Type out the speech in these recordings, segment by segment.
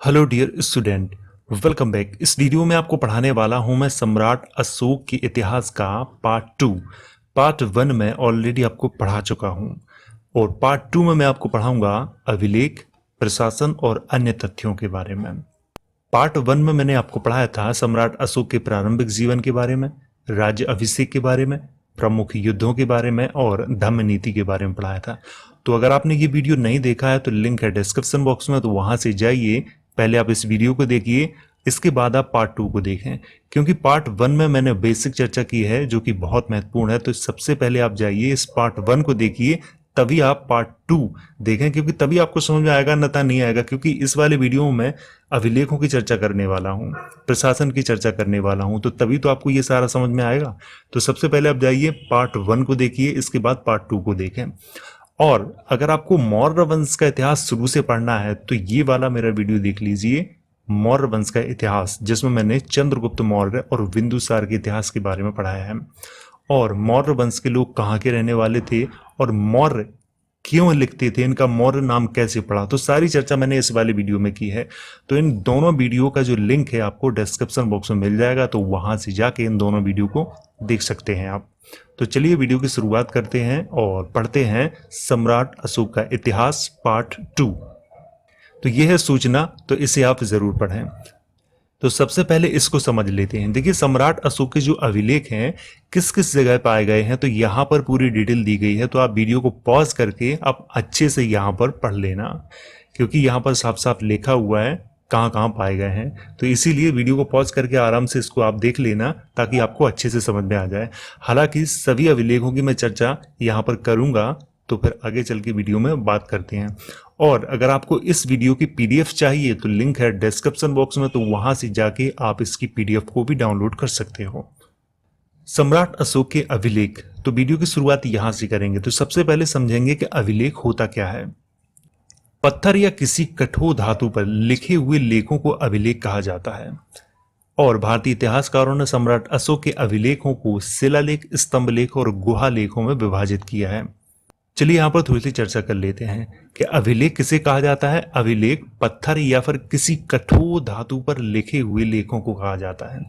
Hello dear student, welcome back. इस video में आपको पढ़ाने वाला हूं मैं सम्राट अशोक के इतिहास का पार्ट 2। पार्ट 1 में ऑलरेडी आपको पढ़ा चुका हूं और पार्ट 2 में मैं आपको पढ़ाऊंगा अभिलेख, प्रशासन और अन्य तथ्यों के बारे में। पार्ट 1 में मैंने आपको पढ़ाया था सम्राट अशोक के प्रारंभिक जीवन के बारे में, राज्य अभिषेक के बारे में, प्रमुख युद्धों के बारे में और धम्म नीति के बारे में पढ़ाया था। तो अगर आपने ये वीडियो नहीं देखा है तो लिंक है डिस्क्रिप्शन बॉक्स में, तो वहां से जाइए। पहले आप इस वीडियो को देखिए, इसके बाद आप पार्ट 2 को देखें, क्योंकि पार्ट 1 में मैंने बेसिक चर्चा की है जो कि बहुत महत्वपूर्ण है। तो सबसे पहले आप जाइए इस पार्ट 1 को देखिए, तभी आप पार्ट 2 देखें, क्योंकि तभी आपको समझ में आएगा, अन्यथा नहीं आएगा। क्योंकि इस वाले वीडियो में मैं अभिलेखों की चर्चा करने वाला हूं, प्रशासन की चर्चा करने वाला हूं, तो तभी तो आपको ये सारा समझ में आएगा। तो सबसे पहले आप जाइए पार्ट 1 को देखिए, इसके बाद पार्ट 2 को देखें। और अगर आपको मौर्य वंश का इतिहास शुरू से पढ़ना है तो ये वाला मेरा वीडियो देख लीजिए, मौर्य वंश का इतिहास, जिसमें मैंने चंद्रगुप्त मौर्य और बिंदुसार के इतिहास के बारे में पढ़ाया है और मौर्य वंश के लोग कहाँ के रहने वाले थे और मौर्य क्यों लिखते थे, इनका मौर्य नाम कैसे पड़ा, तो सारी चर्चा मैंने इस वाले वीडियो में की है। तो इन दोनों वीडियो का जो लिंक है आपको डिस्क्रिप्शन बॉक्स में मिल जाएगा, तो वहां से जाके इन दोनों वीडियो को देख सकते हैं आप। तो चलिए वीडियो की शुरुआत करते हैं और पढ़ते हैं सम्राट अशोक का इतिहास पार्ट 2। तो यह है सूचना, तो इसे आप जरूर पढ़ें। तो सबसे पहले इसको समझ लेते हैं। देखिए, सम्राट अशोक के जो अभिलेख हैं किस किस जगह पाए गए हैं, तो यहाँ पर पूरी डिटेल दी गई है। तो आप वीडियो को पॉज करके आप अच्छे से यहाँ पर पढ़ लेना, क्योंकि यहाँ पर साफ साफ लिखा हुआ है कहाँ कहाँ पाए गए हैं। तो इसीलिए वीडियो को पॉज करके आराम से इसको आप देख लेना, ताकि आपको अच्छे से समझ में आ जाए। हालांकि सभी अभिलेखों की मैं चर्चा यहाँ पर करूँगा, तो फिर आगे चल के वीडियो में बात करते हैं। और अगर आपको इस वीडियो की पीडीएफ चाहिए तो लिंक है डिस्क्रिप्शन बॉक्स में, तो वहां से जाके आप इसकी पीडीएफ को भी डाउनलोड कर सकते हो। सम्राट अशोक के अभिलेख, तो वीडियो की शुरुआत यहां से करेंगे। तो सबसे पहले समझेंगे कि अभिलेख होता क्या है। पत्थर या किसी कठोर धातु पर लिखे हुए लेखों को अभिलेख कहा जाता है और भारतीय इतिहासकारों ने सम्राट अशोक के अभिलेखों को शिलालेख, स्तंभलेख और गुहा लेखों में विभाजित किया है। चलिए यहाँ पर थोड़ी सी चर्चा कर लेते हैं कि अभिलेख किसे कहा जाता है। अभिलेख पत्थर या फिर किसी कठोर धातु पर लिखे हुए लेखों को कहा जाता है।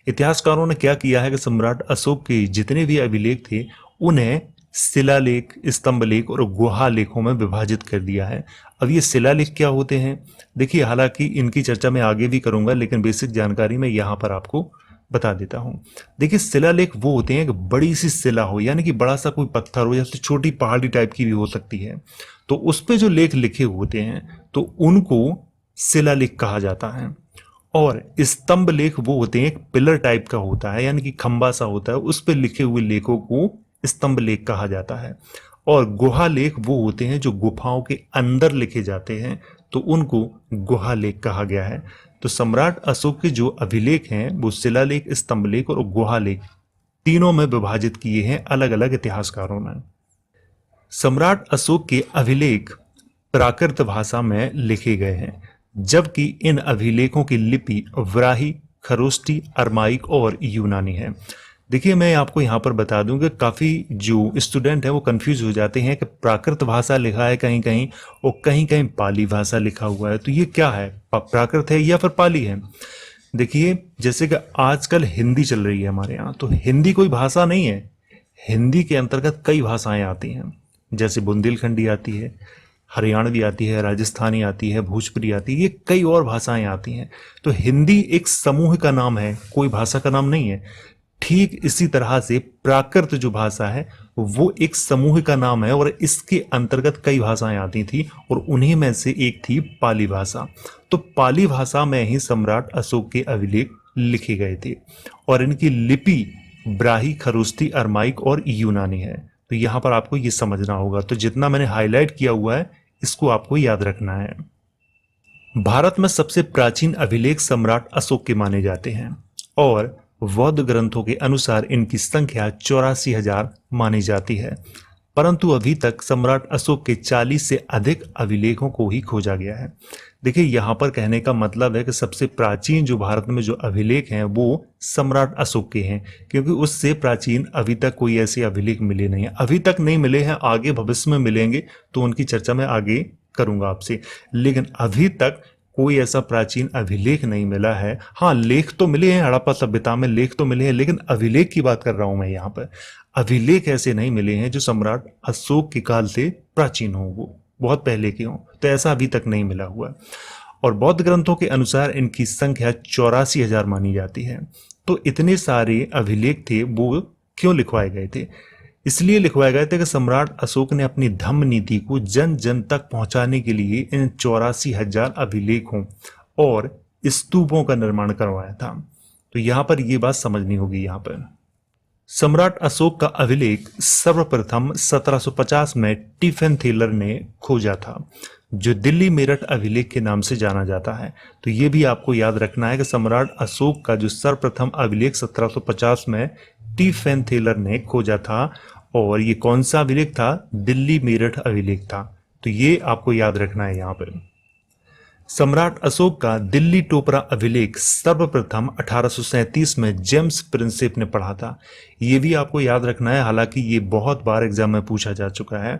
इतिहासकारों ने क्या किया है कि सम्राट अशोक के जितने भी अभिलेख थे उन्हें शिलालेख, स्तंभलेख और गुहा लेखों में विभाजित कर दिया है। अब ये शिलालेख क्या होते हैं, देखिए, हालांकि इनकी चर्चा मैं आगे भी करूंगा, लेकिन बेसिक जानकारी मैं यहाँ पर आपको बता देता हूं। देखिए, शिलालेख वो होते हैं कि बड़ी सी शिला हो, यानी कि बड़ा सा कोई पत्थर हो या फिर छोटी पहाड़ी टाइप की भी हो सकती है, तो उस पे जो लेख लिखे होते हैं तो उनको शिलालेख कहा जाता है। और स्तंभ लेख वो होते हैं, एक पिलर टाइप का होता है, यानी कि खंबा सा होता है, उस पे लिखे हुए लेखों को स्तंभ लेख कहा जाता है। और गुहा लेख वो होते हैं जो गुफाओं के अंदर लिखे जाते हैं, तो उनको गुहा लेख कहा गया है। तो सम्राट अशोक के जो अभिलेख हैं वो शिलालेख, स्तंभलेख और गुहा लेख तीनों में विभाजित किए हैं अलग अलग इतिहासकारों ने। सम्राट अशोक के अभिलेख प्राकृत भाषा में लिखे गए हैं, जबकि इन अभिलेखों की लिपि व्राही, खरोष्टी, अरमाइक और यूनानी है। देखिए, मैं आपको यहाँ पर बता दूं कि काफ़ी जो स्टूडेंट हैं वो कंफ्यूज हो जाते हैं कि प्राकृत भाषा लिखा है कहीं कहीं और कहीं कहीं पाली भाषा लिखा हुआ है, तो ये क्या है, प्राकृत है या फिर पाली है। देखिए, जैसे कि आजकल हिंदी चल रही है हमारे यहाँ, तो हिंदी कोई भाषा नहीं है। हिंदी के अंतर्गत कई भाषाएं आती हैं, जैसे बुंदेलखंडी आती है, हरियाणवी आती है, राजस्थानी आती है, भोजपुरी आती है, ये कई और भाषाएं आती हैं। तो हिंदी एक समूह का नाम है, कोई भाषा का नाम नहीं है। ठीक इसी तरह से प्राकृत जो भाषा है वो एक समूह का नाम है और इसके अंतर्गत कई भाषाएं आती थी और उन्हीं में से एक थी पाली भाषा। तो पाली भाषा में ही सम्राट अशोक के अभिलेख लिखे गए थे और इनकी लिपि ब्राही, खरोष्टी, अरमाइक और यूनानी है। तो यहाँ पर आपको ये समझना होगा। तो जितना मैंने हाईलाइट किया हुआ है इसको आपको याद रखना है। भारत में सबसे प्राचीन अभिलेख सम्राट अशोक के माने जाते हैं और बौद्ध ग्रंथों के अनुसार इनकी संख्या 84,000 मानी जाती है, परंतु अभी तक सम्राट अशोक के 40 से अधिक अभिलेखों को ही खोजा गया है। देखिए, यहाँ पर कहने का मतलब है कि सबसे प्राचीन जो भारत में जो अभिलेख हैं वो सम्राट अशोक के हैं, क्योंकि उससे प्राचीन अभी तक कोई ऐसे अभिलेख मिले नहीं है। अभी तक नहीं मिले हैं, आगे भविष्य में मिलेंगे, तो उनकी चर्चा मैं आगे करूंगा आपसे, लेकिन अभी तक कोई ऐसा प्राचीन अभिलेख नहीं मिला है। हाँ, लेख तो मिले हैं, हड़प्पा सभ्यता में लेख तो मिले हैं, लेकिन अभिलेख की बात कर रहा हूं मैं यहाँ पर। अभिलेख ऐसे नहीं मिले हैं जो सम्राट अशोक के काल से प्राचीन हो, वो बहुत पहले के हों, तो ऐसा अभी तक नहीं मिला हुआ। और बौद्ध ग्रंथों के अनुसार इनकी संख्या 84,000 मानी जाती है। तो इतने सारे अभिलेख थे, वो क्यों लिखवाए गए थे? इसलिए लिखवाए गए थे कि सम्राट अशोक ने अपनी धम्म नीति को जन जन तक पहुंचाने के लिए इन 84,000 अभिलेखों और स्तूपों का निर्माण करवाया था। तो यहां पर यह बात समझनी होगी। यहां पर सम्राट अशोक का अभिलेख सर्वप्रथम 1750 में टिफिन थेलर ने खोजा था, जो दिल्ली मेरठ अभिलेख के नाम से जाना जाता है। तो ये भी आपको याद रखना है कि सम्राट अशोक का जो सर्वप्रथम अभिलेख 1750 में टिफिन थेलर ने खोजा था, और ये कौन सा अभिलेख था? दिल्ली मेरठ अभिलेख था। तो ये आपको याद रखना है। यहाँ पर सम्राट अशोक का दिल्ली टोपरा अभिलेख सर्वप्रथम 1837 में जेम्स प्रिंसेप ने पढ़ा था। ये भी आपको याद रखना है, हालांकि ये बहुत बार एग्जाम में पूछा जा चुका है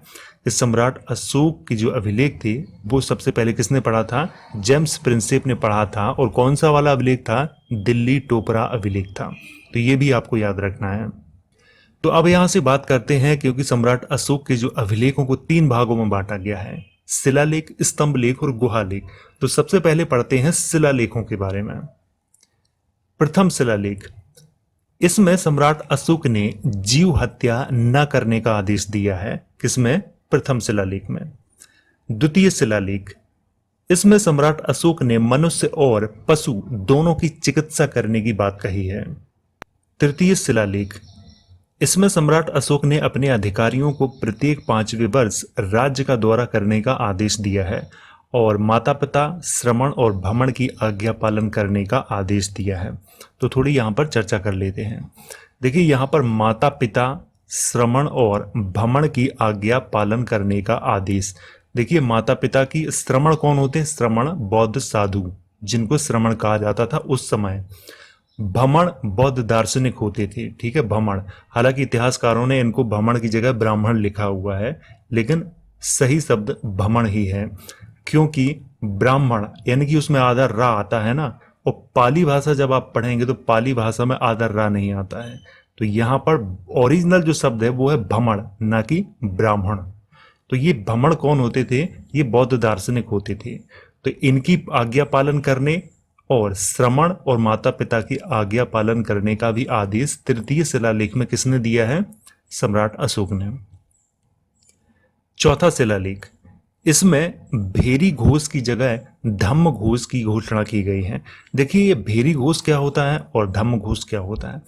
कि सम्राट अशोक की जो अभिलेख थे वो सबसे पहले किसने पढ़ा था? जेम्स प्रिंसेप ने पढ़ा था। और कौन सा वाला अभिलेख था? दिल्ली टोपरा अभिलेख था। तो ये भी आपको याद रखना है। तो अब यहां से बात करते हैं, क्योंकि सम्राट अशोक के जो अभिलेखों को 3 भागों में बांटा गया है, शिलालेख, स्तंभ लेख और गुहा लेख। तो सबसे पहले पढ़ते हैं शिलालेखों के बारे में। प्रथम शिलालेख, इसमें सम्राट अशोक ने जीव हत्या न करने का आदेश दिया है। किसमें? प्रथम शिलालेख में। द्वितीय शिलालेख, इसमें सम्राट अशोक ने मनुष्य और पशु दोनों की चिकित्सा करने की बात कही है। तृतीय शिलालेख, इसमें सम्राट अशोक ने अपने अधिकारियों को प्रत्येक 5वें वर्ष राज्य का दौरा करने का आदेश दिया है, और माता पिता, श्रमण और भ्रमण की आज्ञा पालन करने का आदेश दिया है। तो थोड़ी यहाँ पर चर्चा कर लेते हैं। देखिए, यहाँ पर माता पिता, श्रमण और भ्रमण की आज्ञा पालन करने का आदेश। देखिए, माता पिता की, श्रमण कौन होते हैं? श्रमण बौद्ध साधु, जिनको श्रमण कहा जाता था उस समय। भ्रमण बौद्ध दार्शनिक होते थे। ठीक है, भ्रमण। हालांकि इतिहासकारों ने इनको भ्रमण की जगह ब्राह्मण लिखा हुआ है, लेकिन सही शब्द भ्रमण ही है, क्योंकि ब्राह्मण यानी कि उसमें आधा रा आता है ना, और पाली भाषा जब आप पढ़ेंगे तो पाली भाषा में आधा रा नहीं आता है। तो यहाँ पर ओरिजिनल जो शब्द है वो है भ्रमण, ना कि ब्राह्मण। तो ये भ्रमण कौन होते थे? ये बौद्ध दार्शनिक होते थे। तो इनकी आज्ञा पालन करने और श्रमण और माता पिता की आज्ञा पालन करने का भी आदेश तृतीय शिलालेख में किसने दिया है? सम्राट अशोक ने। चौथा शिलालेख, इसमें भेरी घोष की जगह धम्म घोष की घोषणा की गई है। देखिए, ये भेरी घोष क्या होता है और धम्म घोष क्या होता है?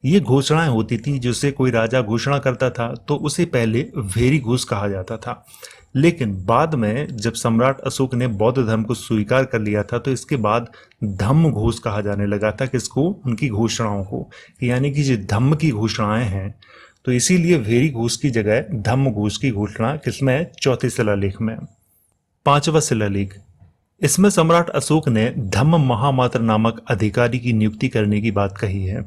ये घोषणाएं होती थी, जिससे कोई राजा घोषणा करता था तो उसे पहले भेरी घोष कहा जाता था, लेकिन बाद में जब सम्राट अशोक ने बौद्ध धर्म को स्वीकार कर लिया था तो इसके बाद धम्म घोष कहा जाने लगा था। किसको? उनकी घोषणाओं को, यानी कि जो धम्म की घोषणाएं हैं। तो इसीलिए भेरी घोष की जगह धम्म घोष की घोषणा किसमें है? चौथे शिलालेख में। पांचवा शिलालेख, इसमें सम्राट अशोक ने धम्म महामात्र नामक अधिकारी की नियुक्ति करने की बात कही है,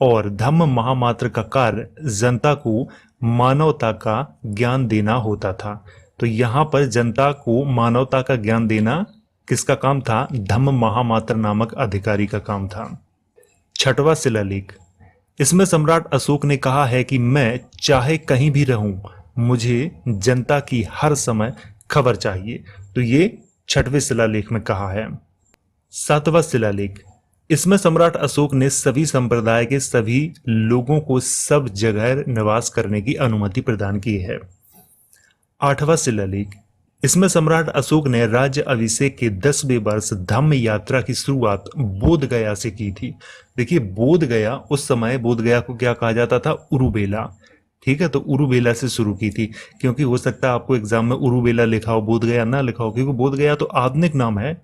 और धम्म महामात्र का कार्य जनता को मानवता का ज्ञान देना होता था। तो यहाँ पर जनता को मानवता का ज्ञान देना किसका काम था? धम्म महामात्र नामक अधिकारी का काम था। छठवां शिलालेख, इसमें सम्राट अशोक ने कहा है कि मैं चाहे कहीं भी रहूं, मुझे जनता की हर समय खबर चाहिए। तो ये छठवें शिलालेख में कहा है। सातवां शिलालेख, इसमें सम्राट अशोक ने सभी संप्रदाय के सभी लोगों को सब जगह निवास करने की अनुमति प्रदान की है। आठवां शिलालेख, इसमें सम्राट अशोक ने राज्य अभिषेक के 10वें वर्ष धम्म यात्रा की शुरुआत बोध गया से की थी। देखिए, बोध गया, उस समय बोध गया को क्या कहा जाता था? उरुबेला। ठीक है, तो उरुबेला से शुरू की थी, क्योंकि हो सकता है आपको एग्जाम में उरुबेला लिखा हो, बोध गया ना लिखा हो, क्योंकि बोध गया तो आधुनिक नाम है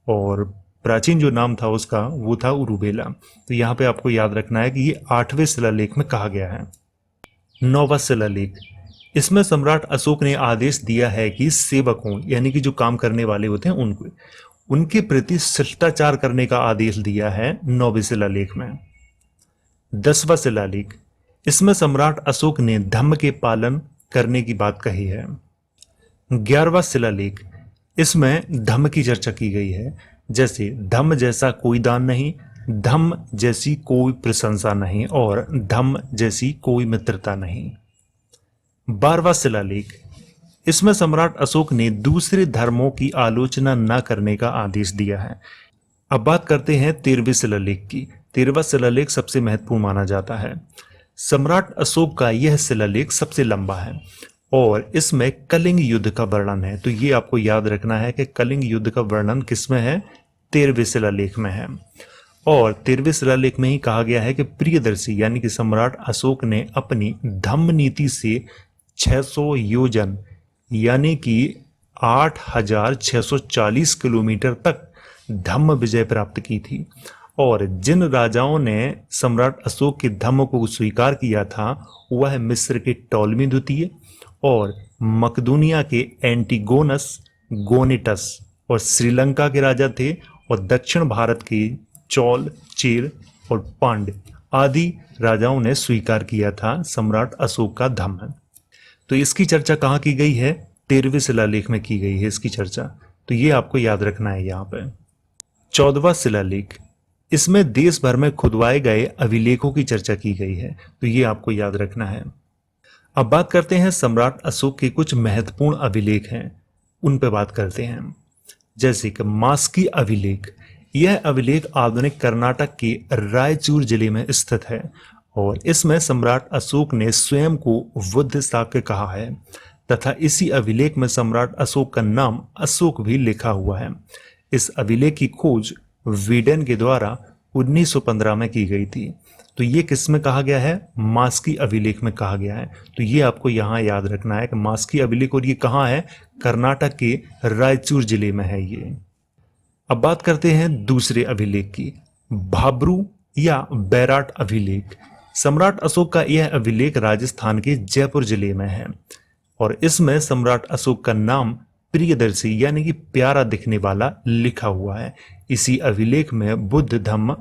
और प्राचीन जो नाम था उसका वो था उरुबेला। तो यहाँ पे आपको याद रखना है कि ये 8वें शिलालेख में कहा गया है। 9वां शिलालेख, इसमें सम्राट अशोक ने आदेश दिया है कि सेवकों यानी कि जो काम करने वाले होते हैं उनके प्रति शिष्टाचार करने का आदेश दिया है 9वें शिलालेख में। 10वां शिलालेख, इसमें सम्राट अशोक ने धम्म के पालन करने की बात कही है। 11वां शिलालेख, इसमें धम्म की चर्चा की गई है। जैसे धम्म जैसा कोई दान नहीं, धम्म जैसी कोई प्रशंसा नहीं और धम्म जैसी कोई मित्रता नहीं। 12वां शिलालेख, इसमें सम्राट अशोक ने दूसरे धर्मों की आलोचना न करने का आदेश दिया है। अब बात करते हैं 13वें शिलालेख की। 13वां शिलालेख सबसे महत्वपूर्ण माना जाता है। सम्राट अशोक का यह शिलालेख सबसे लंबा है और इसमें कलिंग युद्ध का वर्णन है। तो ये आपको याद रखना है कि कलिंग युद्ध का वर्णन किसमें है, 13वें शिलालेख में है। और 13वें शिलालेख में ही कहा गया है कि प्रियदर्शी यानी कि सम्राट अशोक ने अपनी धम्म नीति से 600 योजन यानी कि 8640 किलोमीटर तक धम्म विजय प्राप्त की थी। और जिन राजाओं ने सम्राट अशोक के धम्म को स्वीकार किया था वह मिस्र के टॉलमी द्वितीय और मकदूनिया के एंटीगोनस गोनिटस और श्रीलंका के राजा थे, और दक्षिण भारत के चोल, चेर और पांड्य आदि राजाओं ने स्वीकार किया था सम्राट अशोक का धम्म। तो इसकी चर्चा कहाँ की गई है, 13वें शिलालेख में की गई है इसकी चर्चा। तो ये आपको याद रखना है यहाँ पे। 14वां शिलालेख, इसमें देश भर में खुदवाए गए अभिलेखों की चर्चा की गई है। तो ये आपको याद रखना है। अब बात करते हैं सम्राट अशोक के कुछ महत्वपूर्ण अभिलेख हैं, उन पे बात करते हैं। जैसे कि मास्की अभिलेख, यह अभिलेख आधुनिक कर्नाटक के रायचूर जिले में स्थित है और इसमें सम्राट अशोक ने स्वयं को बुद्ध शाक्य कहा है तथा इसी अभिलेख में सम्राट अशोक का नाम अशोक भी लिखा हुआ है। इस अभिलेख की खोज वीडेन के द्वारा 1915 में की गई थी। तो ये किस में कहा गया है, मास्की अभिलेख में कहा गया है। तो ये आपको यहाँ याद रखना है कि मास्की अभिलेख, और ये कहाँ है, कर्नाटक के रायचूर जिले में है ये। अब बात करते हैं दूसरे अभिलेख की, भाब्रू या बैराट अभिलेख। सम्राट अशोक का यह अभिलेख राजस्थान के जयपुर जिले में है और इसमें सम्राट अशोक का नाम प्रियदर्शी यानी कि प्यारा दिखने वाला लिखा हुआ है। इसी अभिलेख में बुद्ध धम्म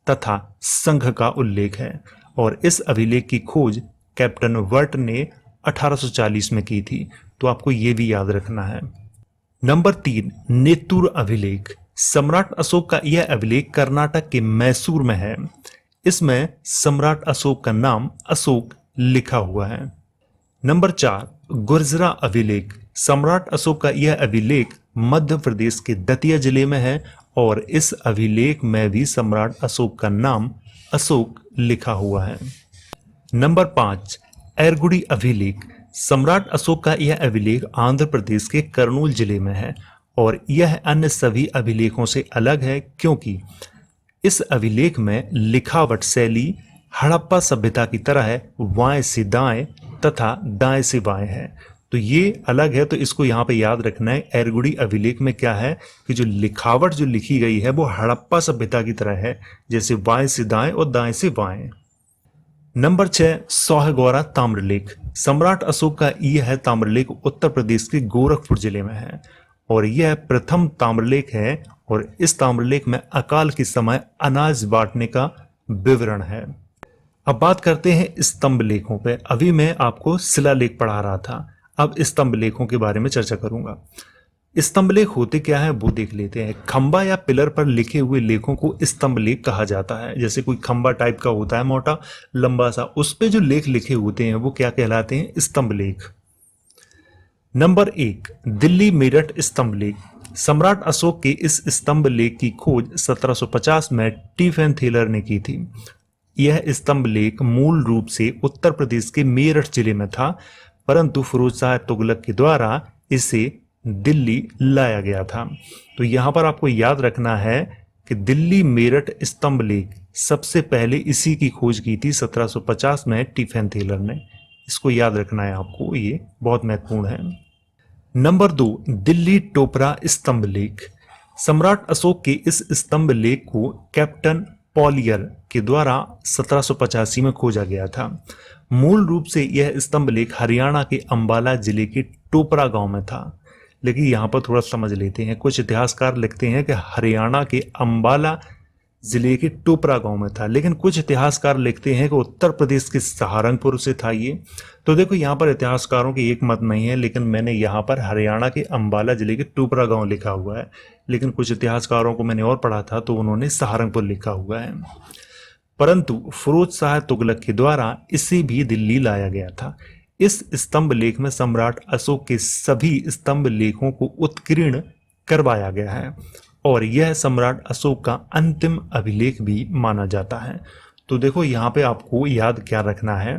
तथा संघ का उल्लेख है और इस अभिलेख की खोज कैप्टन वर्ट ने 1840 में की थी। तो आपको ये भी याद रखना है। नंबर 3, नेतुर अभिलेख। सम्राट अशोक का यह अभिलेख कर्नाटक के मैसूर में है। इसमें सम्राट अशोक का नाम अशोक लिखा हुआ है। नंबर 4, गुर्जरा अभिलेख। सम्राट अशोक का यह अभिलेख मध्य प्रदेश के दतिया जिले में है और इस अभिलेख में भी सम्राट अशोक का नाम अशोक लिखा हुआ है। नंबर 5, एरगुड़ी अभिलेख। सम्राट अशोक का यह अभिलेख आंध्र प्रदेश के कर्नूल जिले में है और यह अन्य सभी अभिलेखों से अलग है क्योंकि इस अभिलेख में लिखावट शैली हड़प्पा सभ्यता की तरह है, बाएं से दाएं तथा दाएं से बाएं है। तो ये अलग है, तो इसको यहाँ पे याद रखना है। एरगुड़ी अभिलेख में क्या है कि जो लिखावट जो लिखी गई है वो हड़प्पा सभ्यता की तरह है, जैसे बाएं से दाएं और दाएं से बाएं। नंबर 6, सोहगौरा ताम्रलेख। सम्राट अशोक का यह ताम्रलेख उत्तर प्रदेश के गोरखपुर जिले में है और यह प्रथम ताम्रलेख है और इस ताम्रलेख में अकाल के समय अनाज बांटने का विवरण है। अब बात करते हैं स्तंभ लेखों पे। अभी मैं आपको शिलालेख पढ़ा रहा था, अब स्तंभ लेखों के बारे में चर्चा करूंगा। स्तंभ लेख होते क्या है वो देख लेते हैं। खंबा या पिलर पर लिखे हुए लेखों को स्तंभ लेख कहा जाता है। जैसे कोई खंबा टाइप का होता है मोटा लंबा सा, उस पे जो लेख लिखे होते हैं वो क्या कहलाते हैं, स्तंभ लेख। नंबर 1, दिल्ली मेरठ स्तंभ लेख। सम्राट अशोक के इस स्तंभ लेख की खोज 1750 में टीफेन थेलर ने की थी। यह स्तंभ लेख मूल रूप से उत्तर प्रदेश के मेरठ जिले में था, परंतु फिरोज शाह तुगलक के द्वारा इसे दिल्ली लाया गया था। तो यहाँ पर आपको याद रखना है कि दिल्ली मेरठ स्तंभ लेख सबसे पहले इसी की खोज की थी 1750 में टीफेन थेलर ने। इसको याद रखना है आपको, ये बहुत महत्वपूर्ण है। नंबर 2, दिल्ली टोपरा स्तंभ लेख। सम्राट अशोक के इस स्तंभ लेख को कैप्टन पॉलियर के द्वारा 1785 में खोजा गया था। मूल रूप से यह स्तंभ लेख हरियाणा के अंबाला जिले के टोपरा गांव में था। लेकिन यहाँ पर थोड़ा समझ लेते हैं। कुछ इतिहासकार लिखते हैं कि हरियाणा के अंबाला जिले के टोपरा गांव में था, लेकिन कुछ इतिहासकार लिखते हैं कि उत्तर प्रदेश के सहारनपुर से था ये। तो देखो यहाँ पर इतिहासकारों की एक मत नहीं है, लेकिन मैंने यहाँ पर हरियाणा के अंबाला जिले के टोपरा गांव लिखा हुआ है, लेकिन कुछ इतिहासकारों को मैंने और पढ़ा था तो उन्होंने सहारनपुर लिखा हुआ है। परंतु फिरोज शाह तुगलक के द्वारा इसे भी दिल्ली लाया गया था। इस स्तंभ लेख में सम्राट अशोक के सभी स्तंभ लेखों को उत्कीर्ण करवाया गया है और यह सम्राट अशोक का अंतिम अभिलेख भी माना जाता है। तो देखो यहाँ पे आपको याद क्या रखना है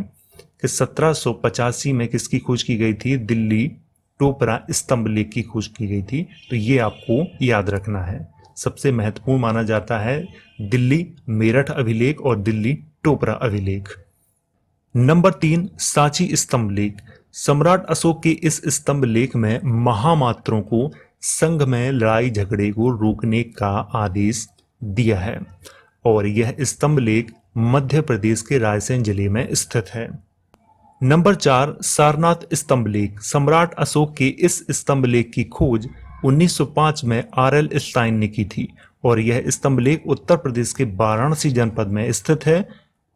कि 1785 में किसकी खोज की गई थी? दिल्ली टोपरा स्तंभ लेख की खोज की गई थी। तो ये आपको याद रखना है, सबसे महत्वपूर्ण माना जाता है दिल्ली मेरठ अभिलेख और दिल्ली टोपरा अभिलेख। नंबर 3, सांची स्तंभ लेख। सम्राट अशोक के इस स्तंभ लेख में महामात्रों को संघ में लड़ाई झगड़े को रोकने का आदेश दिया है और यह स्तंभ लेख मध्य प्रदेश के रायसेन जिले में स्थित है। नंबर 4, सारनाथ स्तंभ लेख। सम्राट अशोक के इस स्तंभ लेख की खोज 1905 में आर.एल. स्टाइन ने की थी और यह स्तंभ लेख उत्तर प्रदेश के वाराणसी जनपद में स्थित है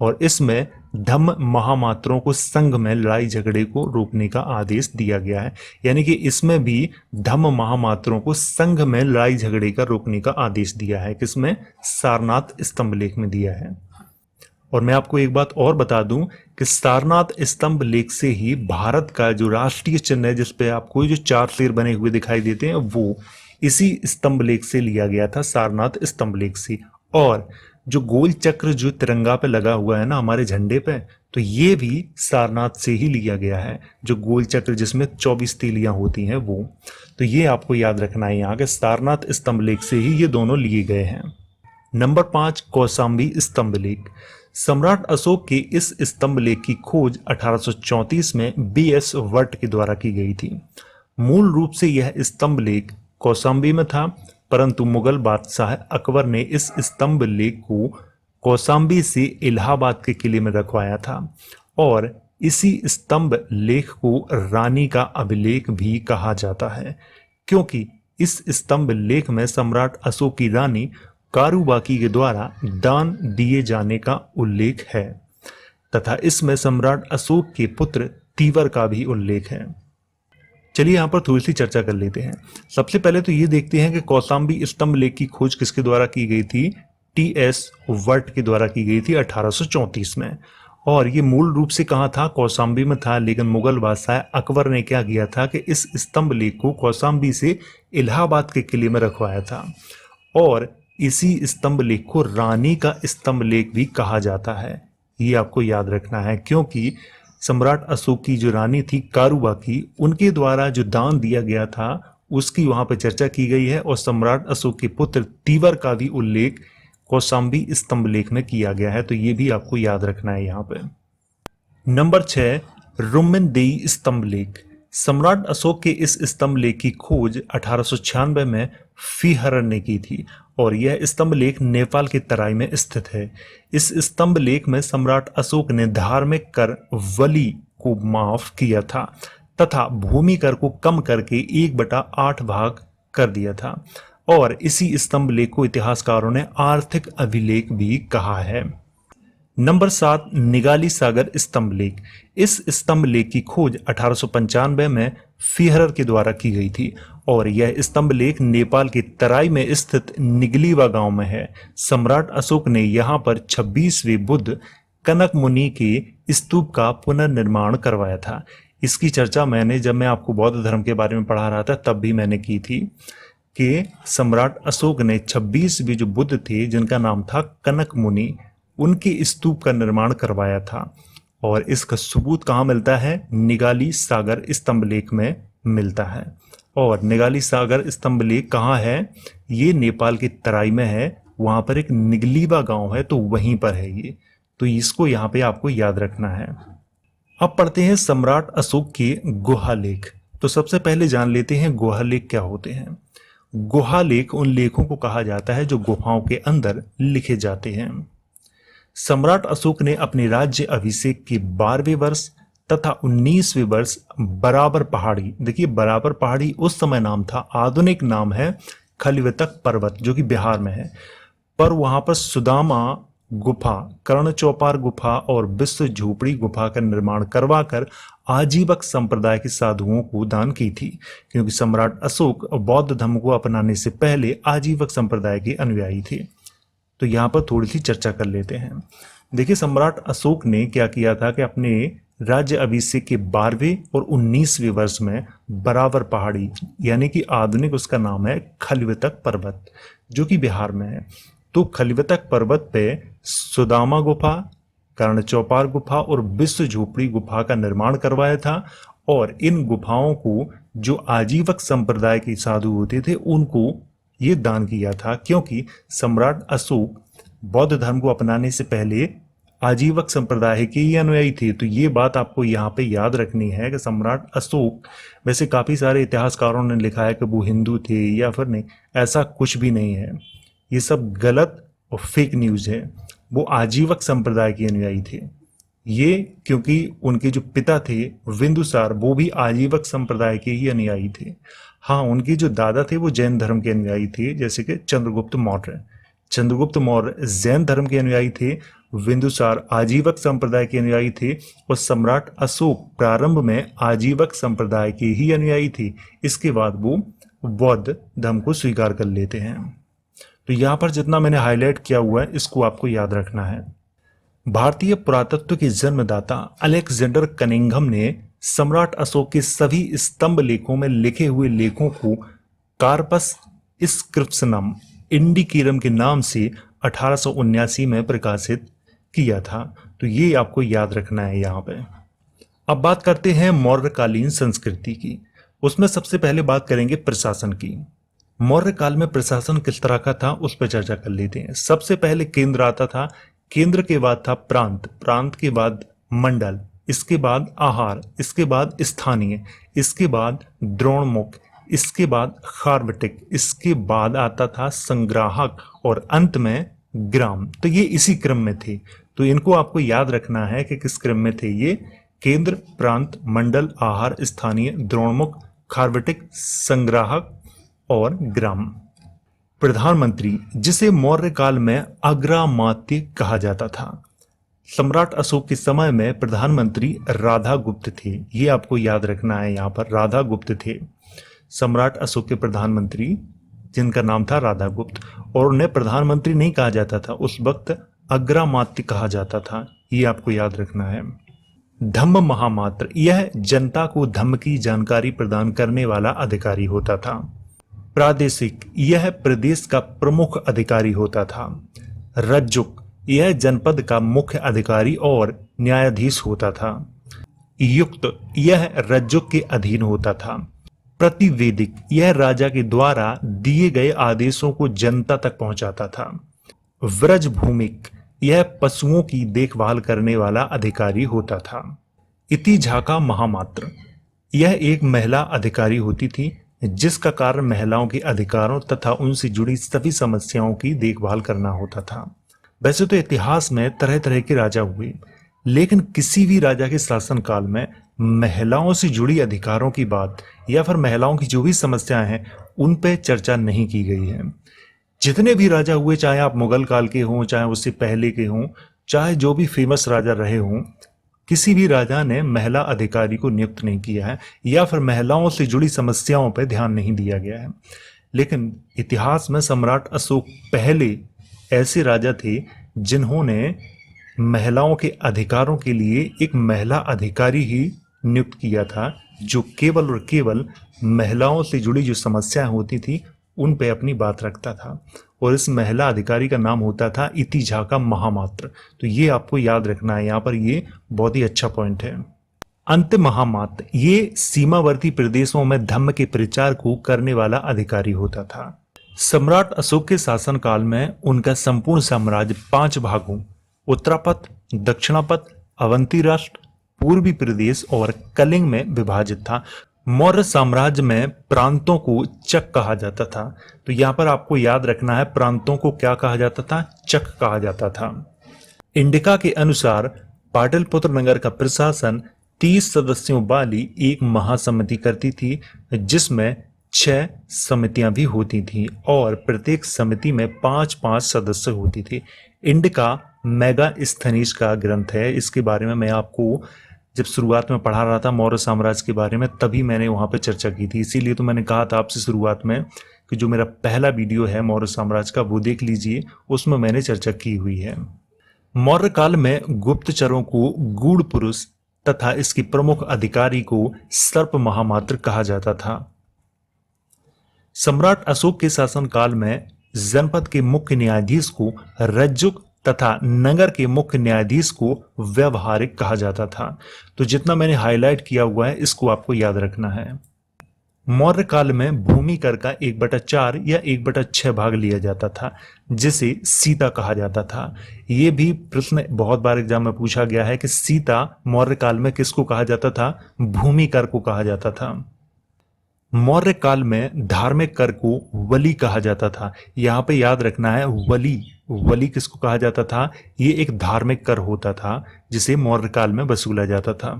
और इसमें धम्म महामात्रों को संघ में लड़ाई झगड़े को रोकने का आदेश दिया गया है। यानी कि इसमें भी धम्म महामात्रों को संघ में लड़ाई झगड़े का रोकने का आदेश दिया है। किसमें? सारनाथ स्तंभ लेख में दिया है। और मैं आपको एक बात और बता दूं कि सारनाथ स्तंभ लेख से ही भारत का जो राष्ट्रीय चिन्ह है, जिसपे आपको जो 4 शेर बने हुए दिखाई देते हैं, वो इसी स्तंभ लेख से लिया गया था, सारनाथ स्तंभ लेख से। और जो गोल चक्र जो तिरंगा पे लगा हुआ है ना हमारे झंडे पे, तो ये भी सारनाथ से ही लिया गया है। जो गोल चक्र जिसमें 24 तीलियां होती हैं वो, तो ये आपको याद रखना है यहाँ के सारनाथ स्तंभ लेख से ही ये दोनों लिए गए हैं। नंबर 5, कौशाम्बी स्तंभ लेख। सम्राट अशोक के इस स्तंभ लेख की खोज 1834 में B.S. वट के द्वारा की गई थी। मूल रूप से यह स्तंभ लेख कौशाम्बी में था, परंतु मुगल बादशाह अकबर ने इस स्तंभ लेख को कौशाम्बी से इलाहाबाद के किले में रखवाया था और इसी स्तंभ लेख को रानी का अभिलेख भी कहा जाता है, क्योंकि इस स्तंभ लेख में सम्राट अशोक की रानी कारूबाकी के द्वारा दान दिए जाने का उल्लेख है तथा इसमें सम्राट अशोक के पुत्र तीवर का भी उल्लेख है। चलिए यहाँ पर थोड़ी सी चर्चा कर लेते हैं। सबसे पहले तो ये देखते हैं कि कौशाम्बी स्तंभ लेख की खोज किसके द्वारा की गई थी? T.S. वट के द्वारा की गई थी 1834 में। और ये मूल रूप से कहाँ था? कौशाम्बी में था, लेकिन मुगल बादशाह अकबर ने क्या किया था कि इस स्तंभ लेख को कौशाम्बी से इलाहाबाद के किले में रखवाया था और इसी स्तंभ लेख को रानी का स्तंभ लेख भी कहा जाता है। ये आपको याद रखना है, क्योंकि सम्राट अशोक की जो रानी थी कारूबाकी, उनके द्वारा जो दान दिया गया था उसकी वहां पर चर्चा की गई है और सम्राट अशोक के पुत्र तीवर का भी उल्लेख कौशाम्बी स्तंभ लेख में किया गया है। तो ये भी आपको याद रखना है यहाँ पे। नंबर 6, रुम्मनदेई स्तंभ लेख। सम्राट अशोक के इस स्तंभ लेख की खोज 1896 में फीहरन ने की थी और यह स्तंभ लेख नेपाल की तराई में स्थित है। इस स्तंभ लेख में सम्राट अशोक ने धार्मिक कर वली को माफ किया था तथा भूमि कर को कम करके 1/8 भाग कर दिया था और इसी स्तंभ लेख को इतिहासकारों ने आर्थिक अभिलेख भी कहा है। नंबर 7, निगाली सागर स्तंभ लेख। इस स्तंभ लेख की खोज 1895 में फीहरर के द्वारा की गई थी और यह स्तंभ लेख नेपाल की तराई में स्थित निगलीवा गांव में है। सम्राट अशोक ने यहाँ पर 26वें बुद्ध कनक मुनि के स्तूप का पुनर्निर्माण करवाया था। इसकी चर्चा मैंने जब मैं आपको बौद्ध धर्म के बारे में पढ़ा रहा था तब भी मैंने की थी कि सम्राट अशोक ने 26वें जो बुद्ध थे जिनका नाम था कनक मुनि, उनके स्तूप का निर्माण करवाया था और इसका सबूत कहाँ मिलता है? निगाली सागर स्तंभ लेख में मिलता है। और निगाली सागर स्तंभ लेख कहाँ है? ये नेपाल की तराई में है, वहां पर एक निगलीवा गांव है, तो वहीं पर है ये। तो इसको यहाँ पे आपको याद रखना है। अब पढ़ते हैं सम्राट अशोक के गुहा लेख। तो सबसे पहले जान लेते हैं गुहा लेख क्या होते हैं। गुहा लेख उन लेखों को कहा जाता है जो गुफाओं के अंदर लिखे जाते हैं। सम्राट अशोक ने अपने राज्य अभिषेक के 12वें वर्ष तथा 19वें वर्ष बराबर पहाड़ी, देखिए बराबर पहाड़ी उस समय नाम था, आधुनिक नाम है खलीवतक पर्वत जो कि बिहार में है, पर वहां पर सुदामा गुफा, कर्ण चौपार गुफा और विश्व झोपड़ी गुफा का निर्माण करवाकर आजीवक संप्रदाय के साधुओं को दान की थी, क्योंकि सम्राट अशोक बौद्ध धर्म को अपनाने से पहले आजीवक संप्रदाय के अनुयायी थे। तो यहाँ पर थोड़ी सी चर्चा कर लेते हैं। देखिए, सम्राट अशोक ने क्या किया था कि अपने राज्य अभिषेक के 12वें और 19वें वर्ष में बराबर पहाड़ी, यानी कि आधुनिक उसका नाम है खलीवतक पर्वत, जो कि बिहार में है, तो खलीवतक पर्वत पे सुदामा गुफा, कर्ण चौपार गुफा और विश्व झोपड़ी गुफा का निर्माण करवाया था। और इन गुफाओं को जो आजीवक संप्रदाय के साधु होते थे उनको ये दान किया था, क्योंकि सम्राट अशोक बौद्ध धर्म को अपनाने से पहले आजीवक संप्रदाय के ही अनुयायी थे। तो ये बात आपको यहाँ पे याद रखनी है कि सम्राट अशोक, वैसे काफी सारे इतिहासकारों ने लिखा है कि वो हिंदू थे या फिर नहीं, ऐसा कुछ भी नहीं है, ये सब गलत और फेक न्यूज है। वो आजीवक संप्रदाय के अनुयायी थे ये, क्योंकि उनके जो पिता थे बिंदुसार, वो भी आजीवक संप्रदाय के ही अनुयायी थे। हाँ, उनके जो दादा थे वो जैन धर्म के अनुयायी थे, जैसे कि चंद्रगुप्त मौर्य। चंद्रगुप्त मौर्य जैन धर्म के अनुयायी थे, बिंदुसार आजीवक संप्रदाय के अनुयायी थे और सम्राट अशोक प्रारंभ में आजीवक संप्रदाय के ही अनुयायी थे। इसके बाद वो बौद्ध धर्म को स्वीकार कर लेते हैं। तो यहाँ पर जितना मैंने हाईलाइट किया हुआ है इसको आपको याद रखना है। भारतीय पुरातत्व के जन्मदाता अलेक्जेंडर कनिंघम ने सम्राट अशोक के सभी स्तंभ लेखों में लिखे हुए लेखों को कार्पस इंस्क्रिप्शनम इंडिकीरम के नाम से 1879 में प्रकाशित किया था। तो ये आपको याद रखना है यहाँ पे। अब बात करते हैं मौर्यकालीन संस्कृति की। उसमें सबसे पहले बात करेंगे प्रशासन की। मौर्य काल में प्रशासन किस तरह का था उस पर चर्चा कर लेते हैं। सबसे पहले केंद्र आता था, केंद्र के बाद था प्रांत, प्रांत के बाद मंडल, इसके बाद आहार, इसके बाद स्थानीय, इसके बाद द्रोणमुख, इसके बाद खार्वटिक, इसके बाद आता था संग्राहक और अंत में ग्राम। तो ये इसी क्रम में थे। तो इनको आपको याद रखना है कि किस क्रम में थे ये। केंद्र, प्रांत, मंडल, आहार, स्थानीय, द्रोणमुख, खार्वटिक, संग्राहक और ग्राम। प्रधानमंत्री, जिसे मौर्य काल में अग्रामात्य कहा जाता था। सम्राट अशोक के समय में प्रधानमंत्री राधा गुप्त थे, ये आपको याद रखना है। यहाँ पर राधा गुप्त थे सम्राट अशोक के प्रधानमंत्री, जिनका नाम था राधा गुप्त, और उन्हें प्रधानमंत्री नहीं कहा जाता था, उस वक्त अग्रामात्य कहा जाता था, ये आपको याद रखना है। धम्म महामात्र, यह जनता को धम्म की जानकारी प्रदान करने वाला अधिकारी होता था। प्रादेशिक, यह प्रदेश का प्रमुख अधिकारी होता था। रज्जुक, यह जनपद का मुख्य अधिकारी और न्यायाधीश होता था। युक्त, यह रज्जुक के अधीन होता था। प्रतिवेदिक, यह राजा के द्वारा दिए गए आदेशों को जनता तक पहुंचाता था। व्रजभूमिक, यह पशुओं की देखभाल करने वाला अधिकारी होता था। इतिझाका महामात्र, यह एक महिला अधिकारी होती थी, जिसका कार्य महिलाओं के अधिकारों तथा उनसे जुड़ी सभी समस्याओं की देखभाल करना होता था। वैसे तो इतिहास में तरह तरह के राजा हुए, लेकिन किसी भी राजा के शासनकाल में महिलाओं से जुड़ी अधिकारों की बात या फिर महिलाओं की जो भी समस्याएं हैं उन पे चर्चा नहीं की गई है। जितने भी राजा हुए, चाहे आप मुगल काल के हों, चाहे उससे पहले के हों, चाहे जो भी फेमस राजा रहे हों, किसी भी राजा ने महिला अधिकारी को नियुक्त नहीं किया है या फिर महिलाओं से जुड़ी समस्याओं पर ध्यान नहीं दिया गया है। लेकिन इतिहास में सम्राट अशोक पहले ऐसे राजा थे जिन्होंने महिलाओं के अधिकारों के लिए एक महिला अधिकारी ही नियुक्त किया था, जो केवल और केवल महिलाओं से जुड़ी जो समस्याएं होती थी उन पे अपनी बात रखता था। और इस महिला अधिकारी का नाम होता था इतिझाका महामात्र। तो ये आपको याद रखना है, यहाँ पर ये बहुत ही अच्छा पॉइंट है। अंत महामात्र, ये सीमावर्ती प्रदेशों में धम्म के प्रचार को करने वाला अधिकारी होता था। सम्राट अशोक के शासनकाल में उनका संपूर्ण साम्राज्य 5 भागों उत्तरापथ, दक्षिणापथ, अवंती राष्ट्र, पूर्वी प्रदेश और कलिंग में विभाजित था। मौर्य साम्राज्य में प्रांतों को चक कहा जाता था। तो यहाँ पर आपको याद रखना है, प्रांतों को क्या कहा जाता था? चक कहा जाता था। इंडिका के अनुसार पाटलिपुत्र नगर का प्रशासन 30 सदस्यों वाली एक महासमिति करती थी, जिसमें 6 समितियां भी होती थी और प्रत्येक समिति में 5-5 सदस्य होते थे। इंडिका मेगास्थनीज का ग्रंथ है। इसके बारे में मैं आपको जब शुरुआत में पढ़ा रहा था मौर्य साम्राज्य के बारे में, तभी मैंने वहां पे चर्चा की थी। इसीलिए तो मैंने कहा था आपसे शुरुआत में कि जो मेरा पहला वीडियो है मौर्य साम्राज्य का वो देख लीजिए, उसमें मैंने चर्चा की हुई है। मौर्य काल में गुप्तचरों को गूढ़ पुरुष तथा इसके प्रमुख अधिकारी को सर्प महामात्र कहा जाता था। सम्राट अशोक के शासनकाल में जनपद के मुख्य न्यायाधीश को रज्जुक तथा नगर के मुख्य न्यायाधीश को व्यवहारिक कहा जाता था। तो जितना मैंने हाईलाइट किया हुआ है इसको आपको याद रखना है। मौर्य काल में भूमि कर का 1/4 या 1/6 भाग लिया जाता था, जिसे सीता कहा जाता था। ये भी प्रश्न बहुत बार एग्जाम में पूछा गया है कि सीता मौर्य काल में किसको कहा जाता था? भूमि कर को कहा जाता था। मौर्य काल में धार्मिक कर को वली कहा जाता था। यहाँ पे याद रखना है वली, वली किसको कहा जाता था? ये एक धार्मिक कर होता था जिसे मौर्य काल में वसूला जाता था।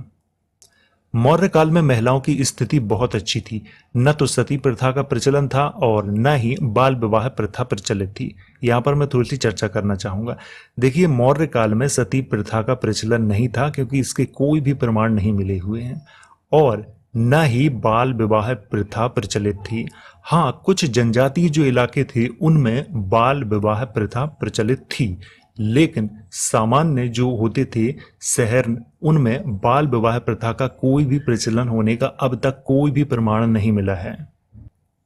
मौर्य काल में महिलाओं की स्थिति बहुत अच्छी थी। न तो सती प्रथा का प्रचलन था और न ही बाल विवाह प्रथा प्रचलित थी। यहाँ पर मैं थोड़ी सी चर्चा करना चाहूंगा। देखिए, मौर्य काल में सती प्रथा का प्रचलन नहीं था क्योंकि इसके कोई भी प्रमाण नहीं मिले हुए हैं, और न ही बाल विवाह प्रथा प्रचलित थी। हाँ, कुछ जनजातीय जो इलाके थे उनमें बाल विवाह प्रथा प्रचलित थी, लेकिन सामान्य जो होते थे शहर, उनमें बाल विवाह प्रथा का कोई भी प्रचलन होने का अब तक कोई भी प्रमाण नहीं मिला है।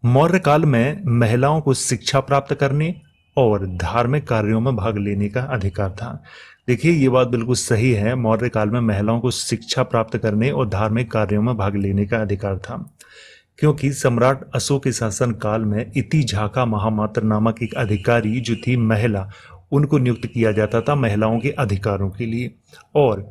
मौर्य काल में महिलाओं को शिक्षा प्राप्त करने और धार्मिक कार्यों में भाग लेने का अधिकार था। देखिए, ये बात बिल्कुल सही है। मौर्य काल में महिलाओं को शिक्षा प्राप्त करने और धार्मिक कार्यों में भाग लेने का अधिकार था, क्योंकि सम्राट अशोक के शासन काल में इति झाका महामात्र नामक एक अधिकारी जो थी महिला, उनको नियुक्त किया जाता था महिलाओं के अधिकारों के लिए। और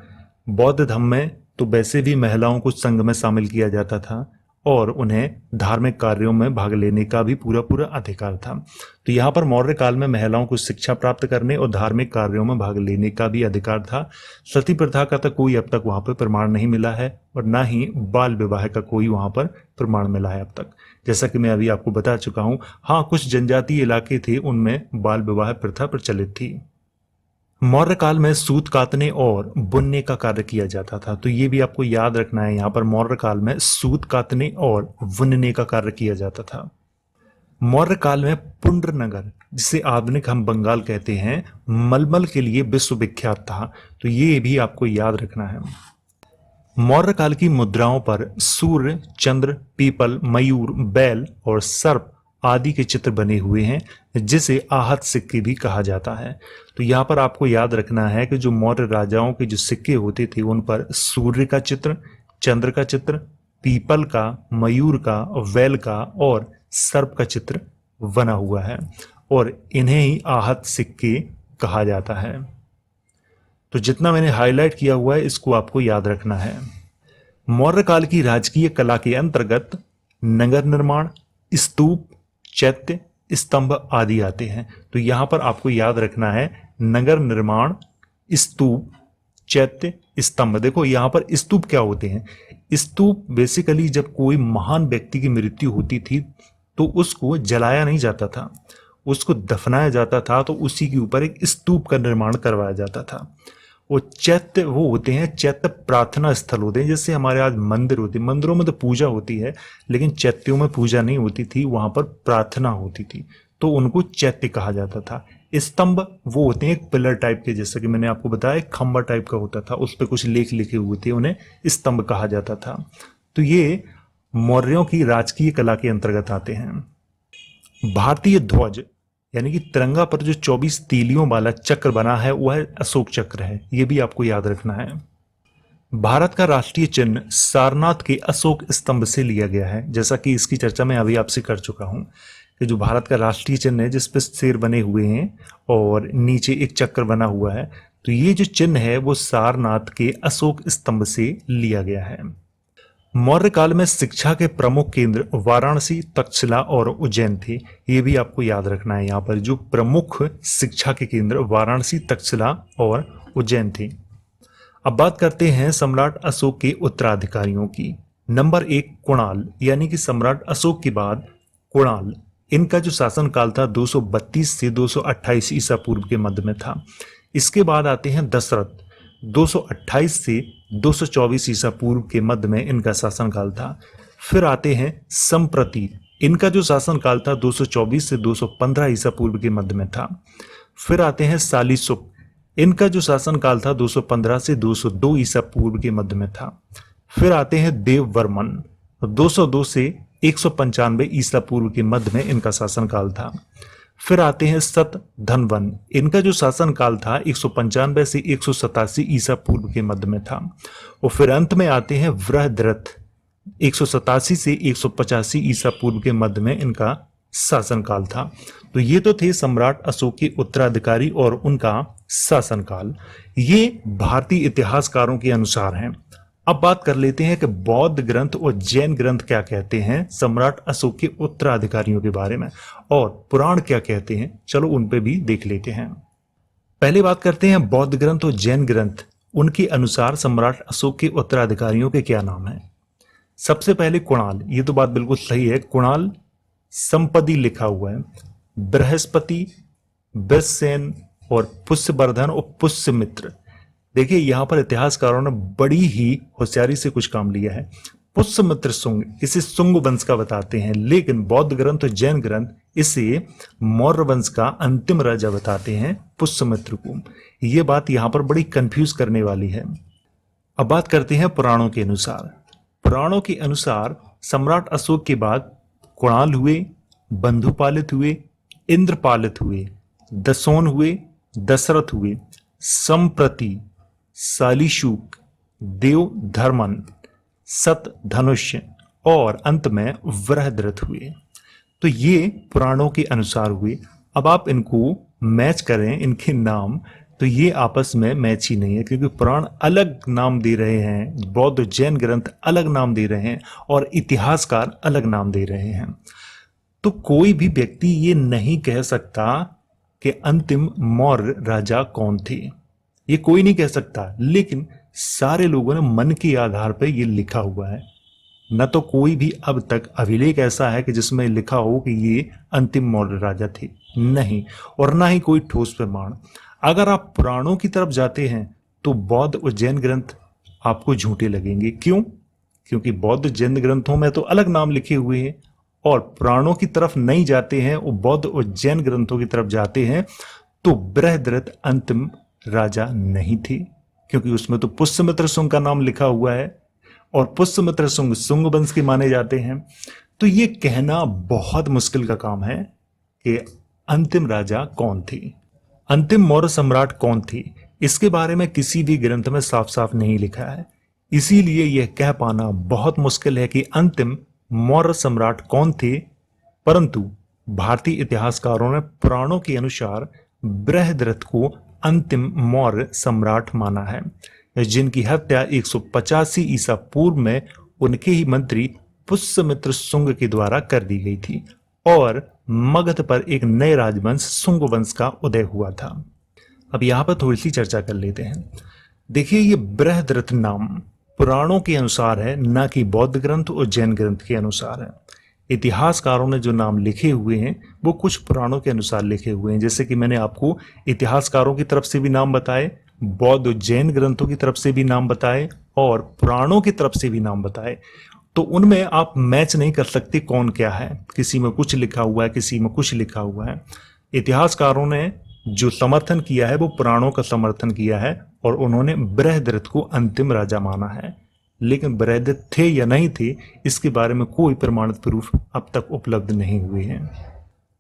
बौद्ध धर्म में तो वैसे भी महिलाओं को संघ में शामिल किया जाता था और उन्हें धार्मिक कार्यों में भाग लेने का भी पूरा पूरा अधिकार था। तो यहाँ पर मौर्य काल में महिलाओं को शिक्षा प्राप्त करने और धार्मिक कार्यों में भाग लेने का भी अधिकार था। सती प्रथा का तो कोई अब तक वहाँ पर प्रमाण नहीं मिला है और ना ही बाल विवाह का कोई वहाँ पर प्रमाण मिला है अब तक, जैसा कि मैं अभी आपको बता चुका हूँ। हाँ, कुछ जनजातीय इलाके थे उनमें बाल विवाह प्रथा प्रचलित थी। मौर्य काल में सूत कातने और बुनने का कार्य किया जाता था। तो ये भी आपको याद रखना है, यहाँ पर मौर्य काल में सूत कातने और बुनने का कार्य किया जाता था। मौर्य काल में पुंड्रनगर, जिसे आधुनिक हम बंगाल कहते हैं, मलमल के लिए विश्वविख्यात था। तो ये भी आपको याद रखना है। मौर्य काल की मुद्राओं पर सूर्य, चंद्र, पीपल, मयूर, बैल और सर्प आदि के चित्र बने हुए हैं, जिसे आहत सिक्के भी कहा जाता है। तो यहाँ पर आपको याद रखना है कि जो मौर्य राजाओं के जो सिक्के होते थे उन पर सूर्य का चित्र, चंद्र का चित्र, पीपल का, मयूर का, बैल का और सर्प का चित्र बना हुआ है, और इन्हें ही आहत सिक्के कहा जाता है। तो जितना मैंने हाईलाइट किया हुआ है इसको आपको याद रखना है। मौर्य काल की राजकीय कला के अंतर्गत नगर निर्माण, स्तूप, चैत्य, स्तंभ आदि आते हैं। तो यहां पर आपको याद रखना है नगर निर्माण, स्तूप, चैत्य, स्तंभ। देखो यहां पर स्तूप क्या होते हैं? स्तूप बेसिकली जब कोई महान व्यक्ति की मृत्यु होती थी तो उसको जलाया नहीं जाता था, उसको दफनाया जाता था, तो उसी के ऊपर एक स्तूप का निर्माण करवाया जाता था। वो चैत्य वो होते हैं, चैत्य प्रार्थना स्थल होते हैं। जैसे हमारे आज मंदिर होते हैं, मंदिरों में तो पूजा होती है लेकिन चैत्यों में पूजा नहीं होती थी, वहां पर प्रार्थना होती थी, तो उनको चैत्य कहा जाता था। स्तंभ वो होते हैं एक पिलर टाइप के, जैसा कि मैंने आपको बताया खंबा टाइप का होता था, उस पर कुछ लेख लिखे हुए थे, उन्हें स्तंभ कहा जाता था। तो ये मौर्यों की राजकीय कला के अंतर्गत आते हैं। भारतीय ध्वज यानी कि तिरंगा पर जो 24 तीलियों वाला चक्र बना है वह अशोक चक्र है, यह भी आपको याद रखना है। भारत का राष्ट्रीय चिन्ह सारनाथ के अशोक स्तंभ से लिया गया है, जैसा कि इसकी चर्चा मैं अभी आपसे कर चुका हूं कि जो भारत का राष्ट्रीय चिन्ह है जिस पर शेर बने हुए हैं और नीचे एक चक्र बना हुआ है, तो ये जो चिन्ह है वो सारनाथ के अशोक स्तंभ से लिया गया है। मौर्य काल में शिक्षा के प्रमुख केंद्र वाराणसी, तक्षशिला और उज्जैन थे। ये भी आपको याद रखना है, यहाँ पर जो प्रमुख शिक्षा के केंद्र वाराणसी, तक्षशिला और उज्जैन थे। अब बात करते हैं सम्राट अशोक के उत्तराधिकारियों की। नंबर 1 कुणाल, यानी कि सम्राट अशोक के बाद कुणाल, इनका जो शासनकाल था 232 से 228 ईसा पूर्व के मध्य में था। इसके बाद आते हैं दशरथ, 228 से 224 ईसा पूर्व के मध्य में इनका शासनकाल था। फिर आते हैं संप्रति, इनका जो शासनकाल था 224 से 215 ईसा पूर्व के मध्य में था। फिर आते हैं सालिशुक, इनका जो शासनकाल था 215 से 202 ईसा पूर्व के मध्य में था। फिर आते हैं देववर्मन, 202 से 195 ईसा पूर्व के मध्य में इनका शासनकाल था। फिर आते हैं सतधनवन, इनका जो शासनकाल था 195 से 187 ईसा पूर्व के मध्य में था। और फिर अंत में आते हैं वृहद्रथ, 187 से 185 ईसा पूर्व के मध्य में इनका शासनकाल था। तो ये तो थे सम्राट अशोक के उत्तराधिकारी और उनका शासनकाल। ये भारतीय इतिहासकारों के अनुसार हैं। अब बात कर लेते हैं कि बौद्ध ग्रंथ और जैन ग्रंथ क्या कहते हैं सम्राट अशोक के उत्तराधिकारियों के बारे में, और पुराण क्या कहते हैं, चलो उन पे भी देख लेते हैं। पहले बात करते हैं बौद्ध ग्रंथ और जैन ग्रंथ, उनके अनुसार सम्राट अशोक के उत्तराधिकारियों के क्या नाम हैं। सबसे पहले कुणाल, ये तो बात बिल्कुल सही है, कुणाल संपदी लिखा हुआ है। बृहस्पति, बृहसेन और पुष्यवर्धन और पुष्यमित्र। देखिए यहां पर इतिहासकारों ने बड़ी ही होशियारी से कुछ काम लिया है। पुष्यमित्र शुंग, इसे शुंग वंश का बताते हैं, लेकिन बौद्ध ग्रंथ और जैन ग्रंथ इसे मौर्य वंश का अंतिम राजा बताते हैं पुष्यमित्र को। यह बात यहां पर बड़ी कंफ्यूज करने वाली है। अब बात करते हैं पुराणों के अनुसार। पुराणों के अनुसार सम्राट अशोक के बाद कुणाल हुए, बंधुपालित हुए, इंद्रपालित हुए, दसोन हुए, दशरथ हुए, संप्रति, सालिशुक, देवधर्मन, सतधनुष्य और अंत में वृहद्रथ हुए। तो ये पुराणों के अनुसार हुए। अब आप इनको मैच करें, इनके नाम, तो ये आपस में मैच ही नहीं है, क्योंकि पुराण अलग नाम दे रहे हैं, बौद्ध जैन ग्रंथ अलग नाम दे रहे हैं और इतिहासकार अलग नाम दे रहे हैं। तो कोई भी व्यक्ति ये नहीं कह सकता कि अंतिम मौर्य राजा कौन थे, ये कोई नहीं कह सकता, लेकिन सारे लोगों ने मन के आधार पर ये लिखा हुआ है। न तो कोई भी अब तक अभिलेख ऐसा है कि जिसमें लिखा हो कि ये अंतिम मौर्य राजा थे, नहीं, और ना ही कोई ठोस प्रमाण। अगर आप पुराणों की तरफ जाते हैं तो बौद्ध और जैन ग्रंथ आपको झूठे लगेंगे। क्यों? क्योंकि बौद्ध जैन ग्रंथों में तो अलग नाम लिखे हुए हैं, और पुराणों की तरफ नहीं जाते हैं और बौद्ध और जैन ग्रंथों की तरफ जाते हैं तो बृहद्रथ अंतिम राजा नहीं थे, क्योंकि उसमें तो पुष्यमित्र शुंग का नाम लिखा हुआ है और पुष्यमित्र शुंग शुंग वंश के माने जाते हैं। तो ये कहना बहुत मुश्किल का काम है कि अंतिम राजा कौन थे, अंतिम मौर्य सम्राट कौन थे। इसके बारे में किसी भी ग्रंथ में साफ साफ नहीं लिखा है। इसीलिए यह कह पाना बहुत मुश्किल है कि अंतिम मौर्य सम्राट कौन थे। परंतु भारतीय इतिहासकारों ने पुराणों के अनुसार बृहद्रथ को अंतिम मौर्य सम्राट माना है, जिनकी हत्या 185 ईसा पूर्व में उनके ही मंत्री पुष्यमित्र शुंग के द्वारा कर दी गई थी, और मगध पर एक नए राजवंश शुंग वंश का उदय हुआ था। अब यहाँ पर थोड़ी सी चर्चा कर लेते हैं। देखिए, ये बृहद्रथ नाम पुराणों के अनुसार है, ना कि बौद्ध ग्रंथ और जैन ग्रंथ के अनुसार है। इतिहासकारों ने जो नाम लिखे हुए हैं वो कुछ पुराणों के अनुसार लिखे हुए हैं, जैसे कि मैंने आपको इतिहासकारों की तरफ से भी नाम बताए, बौद्ध और जैन ग्रंथों की तरफ से भी नाम बताए और पुराणों की तरफ से भी नाम बताए। तो उनमें आप मैच नहीं कर सकते कौन क्या है, किसी में कुछ लिखा हुआ है, किसी में कुछ लिखा हुआ है। इतिहासकारों ने जो समर्थन किया है वो पुराणों का समर्थन किया है और उन्होंने बृहद्रथ को अंतिम राजा माना है। लेकिन बृहद्रथ थे या नहीं थे, इसके बारे में कोई प्रमाणित प्रूफ अब तक उपलब्ध नहीं हुए हैं।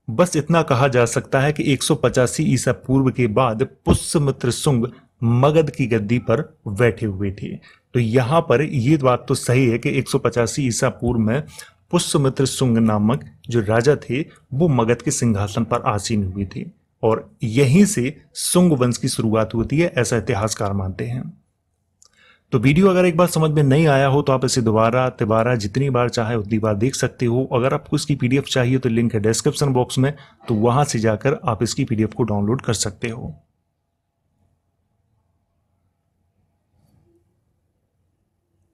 बस इतना कहा जा सकता है कि 185 ईसा पूर्व के बाद पुष्यमित्र शुंग मगध की गद्दी पर बैठे हुए थे। तो यहाँ पर ये बात तो सही है कि 185 ईसा पूर्व में पुष्यमित्र शुंग नामक जो राजा थे वो मगध के सिंहासन पर आसीन हुए थे, और यहीं से शुंग वंश की शुरुआत होती है, ऐसा इतिहासकार मानते हैं। तो वीडियो अगर एक बार समझ में नहीं आया हो तो आप इसे दोबारा तिबारा जितनी बार चाहे उतनी बार देख सकते हो। अगर आपको इसकी PDF चाहिए तो लिंक है डिस्क्रिप्शन बॉक्स में, तो वहां से जाकर आप इसकी PDF को डाउनलोड कर सकते हो।